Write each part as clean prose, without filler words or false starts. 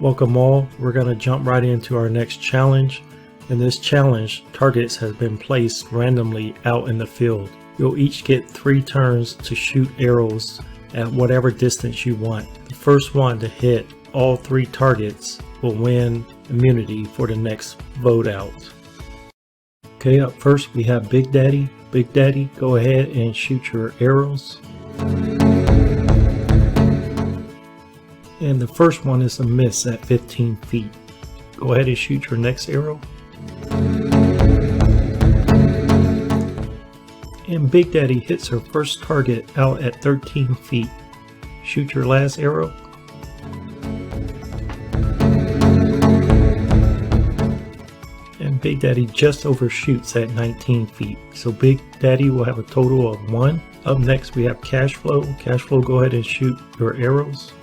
Welcome all. We're going to jump right into our next challenge. In this challenge, targets have been placed randomly out in the field. You'll each get 3 turns to shoot arrows at whatever distance you want. The first one to hit all 3 targets will win immunity for the next vote out. Okay, up first we have Big Daddy. Big Daddy, go ahead and shoot your arrows. And the first one is a miss at 15 feet. Go ahead and shoot your next arrow. And Big Daddy hits her first target out at 13 feet. Shoot your last arrow. And Big Daddy just overshoots at 19 feet. So Big Daddy will have a total of 1. Up next we have Cash Flow. Cash Flow, go ahead and shoot your arrows.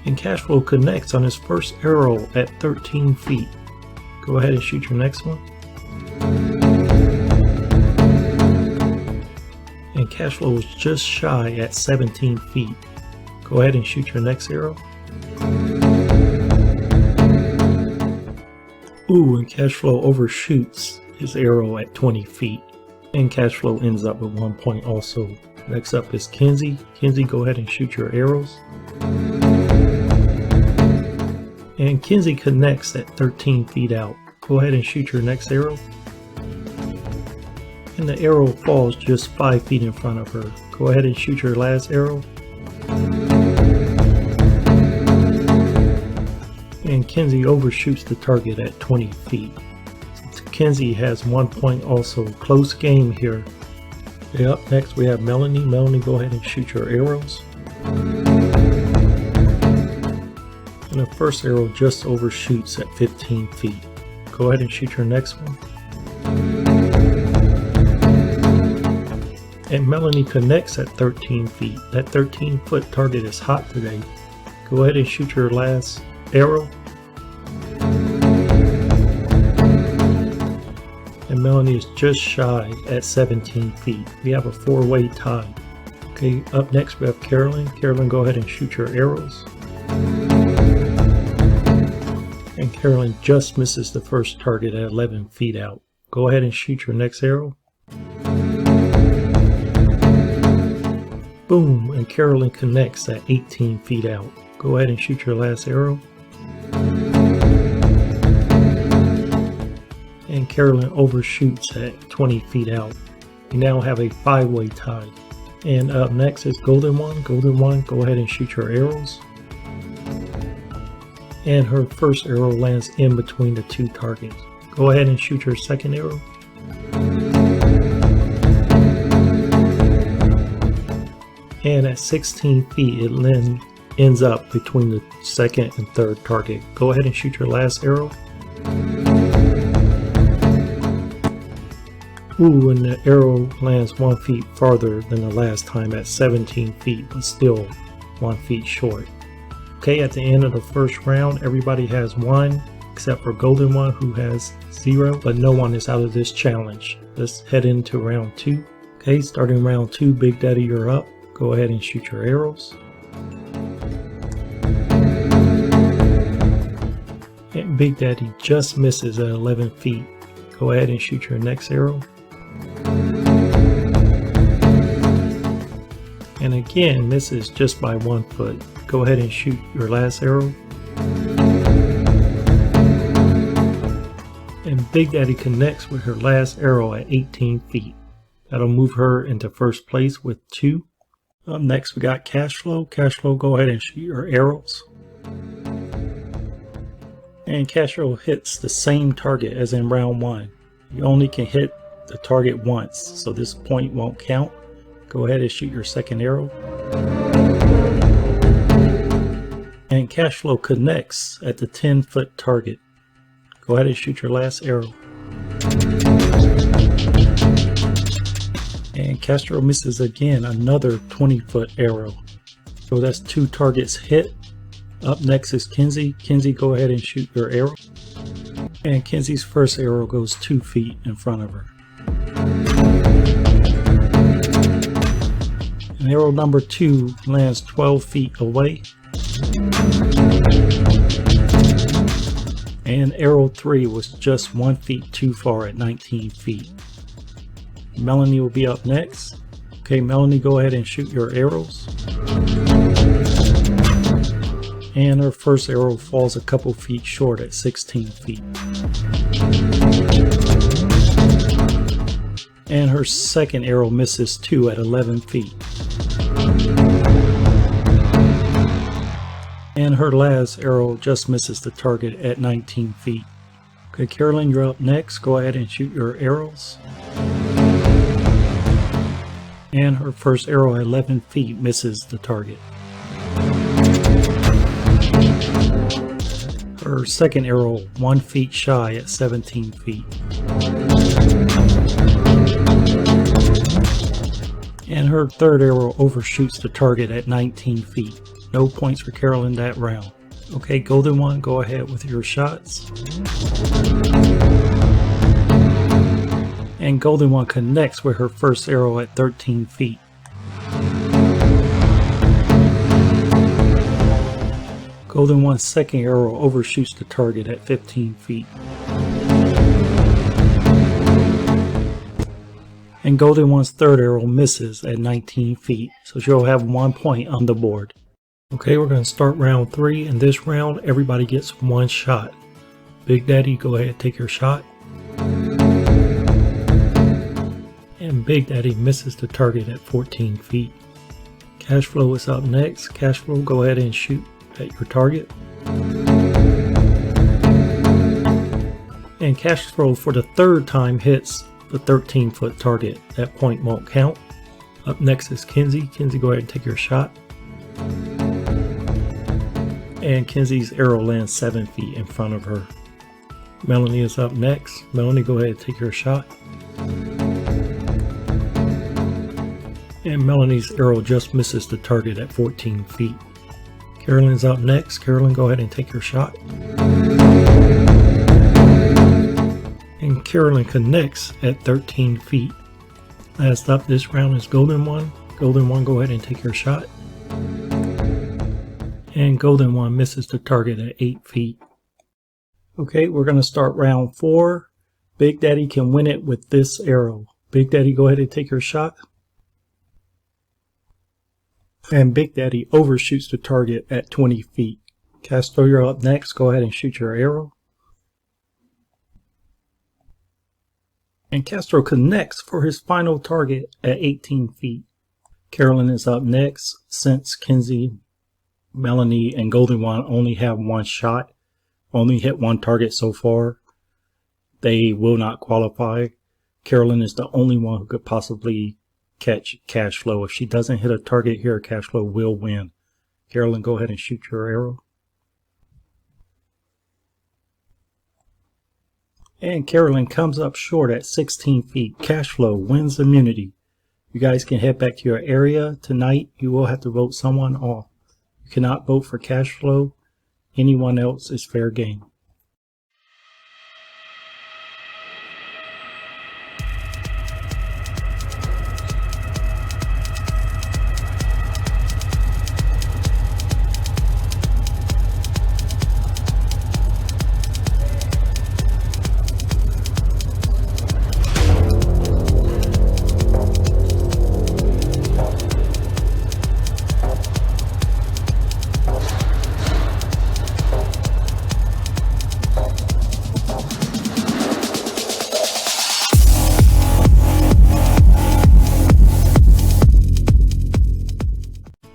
And Cash Flow connects on his first arrow at 13 feet. Go ahead and shoot your next one. And Cash Flow is just shy at 17 feet. Go ahead and shoot your next arrow. Ooh, and Cash Flow overshoots his arrow at 20 feet. And Cash Flow ends up with 1 point also. Next up is Kenzie. Kenzie, go ahead and shoot your arrows. And Kenzie connects at 13 feet out. Go ahead and shoot your next arrow. And the arrow falls just 5 feet in front of her. Go ahead and shoot your last arrow. And Kenzie overshoots the target at 20 feet. Kenzie has 1 point also. Close game here. Okay, up next we have Melanie. Melanie, go ahead and shoot your arrows. And the first arrow just overshoots at 15 feet. Go ahead and shoot your next one. And Melanie connects at 13 feet. That 13-foot target is hot today. Go ahead and shoot your last arrow. And Melanie is just shy at 17 feet. We have a 4-way tie. Okay, up next we have Carolyn. Carolyn, go ahead and shoot your arrows. And Carolyn just misses the first target at 11 feet out. Go ahead and shoot your next arrow. Boom, and Carolyn connects at 18 feet out. Go ahead and shoot your last arrow. And Carolyn overshoots at 20 feet out. We now have a 5-way tie. And up next is Golden One. Golden One, go ahead and shoot your arrows. And her first arrow lands in between the 2 targets. Go ahead and shoot your second arrow. And at 16 feet it ends up between the second and third target. Go ahead and shoot your last arrow. Ooh, and the arrow lands 1 foot farther than the last time at 17 feet, but still 1 foot short. Okay, at the end of the first round, everybody has 1, except for Golden One, who has 0, but no one is out of this challenge. Let's head into round 2. Okay, starting round 2, Big Daddy, you're up. Go ahead and shoot your arrows. And Big Daddy just misses at 11 feet. Go ahead and shoot your next arrow. And again misses just by 1 foot. Go ahead and shoot your last arrow. And Big Daddy connects with her last arrow at 18 feet. That'll move her into first place with 2. Up next we got Cash Flow. Cash Flow, go ahead and shoot your arrows. And Cash Flow hits the same target as in round 1. You only can hit the target once, so this point won't count. Go ahead and shoot your second arrow. And Cash Flow connects at the 10-foot target. Go ahead and shoot your last arrow. And Cash Flow misses again, another 20-foot arrow. So that's 2 targets hit. Up next is Kenzie. Kenzie, go ahead and shoot your arrow. And Kenzie's first arrow goes 2 feet in front of her. And Arrow number 2 lands 12 feet away. And arrow 3 was just 1 feet too far at 19 feet. Melanie will be up next. Okay, Melanie, go ahead and shoot your arrows. And her first arrow falls a couple feet short at 16 feet. And her second arrow misses too at 11 feet. And her last arrow just misses the target at 19 feet. Okay, Carolyn, you're up next. Go ahead and shoot your arrows. And her first arrow at 11 feet misses the target. Her second arrow 1 feet shy at 17 feet. And her third arrow overshoots the target at 19 feet. No points for Carolyn that round. Okay, Golden One, go ahead with your shots. And Golden One connects with her first arrow at 13 feet. Golden One's second arrow overshoots the target at 15 feet. And Golden One's third arrow misses at 19 feet, so she'll have 1 point on the board. Okay, we're going to start round 3. In this round, everybody gets 1 shot. Big Daddy, go ahead and take your shot. And Big Daddy misses the target at 14 feet. Cashflow is up next. Cashflow, go ahead and shoot at your target. And Cashflow for the third time hits the 13-foot target. That point won't count. Up next is Kenzie. Kenzie, go ahead and take your shot. And Kenzie's arrow lands 7 feet in front of her. Melanie is up next. Melanie, go ahead and take your shot. And Melanie's arrow just misses the target at 14 feet. Carolyn's up next. Carolyn, go ahead and take your shot. And Carolyn connects at 13 feet. Last up this round is Golden One. Golden One, go ahead and take your shot. And Golden One misses the target at 8 feet. Okay, we're going to start round 4. Big Daddy can win it with this arrow. Big Daddy, go ahead and take your shot. And Big Daddy overshoots the target at 20 feet. Castro, you're up next. Go ahead and shoot your arrow. And Castro connects for his final target at 18 feet. Carolyn is up next. Since Kenzie, Melanie, and Golden One only have 1 shot, only hit 1 target so far, they will not qualify. Carolyn is the only one who could possibly catch Cashflow. If she doesn't hit a target here, Cashflow will win. Carolyn, go ahead and shoot your arrow. And Carolyn comes up short at 16 feet. Cashflow wins immunity. You guys can head back to your area. Tonight, you will have to vote someone off. You cannot vote for Cashflow. Anyone else is fair game.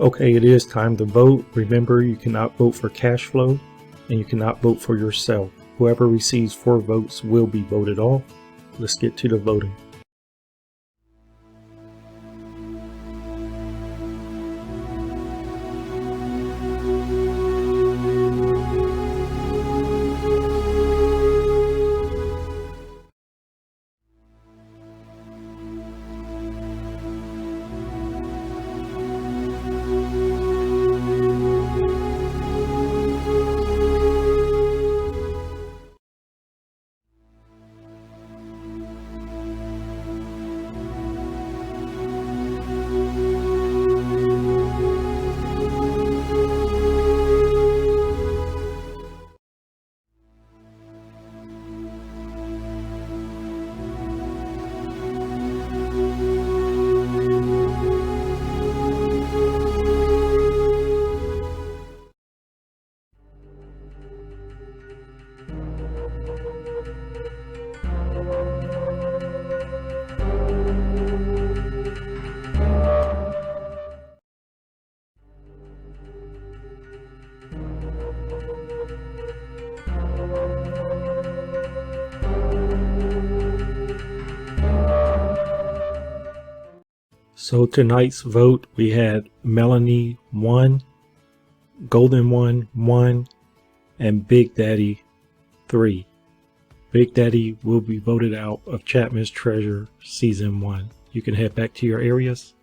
Okay, it is time to vote. Remember, you cannot vote for Cashflow and you cannot vote for yourself. Whoever receives 4 votes will be voted off. Let's get to the voting. So tonight's vote, we had Melanie 1, Golden 1, and Big Daddy 3. Big Daddy will be voted out of Chatman's Treasure Season 1. You can head back to your areas.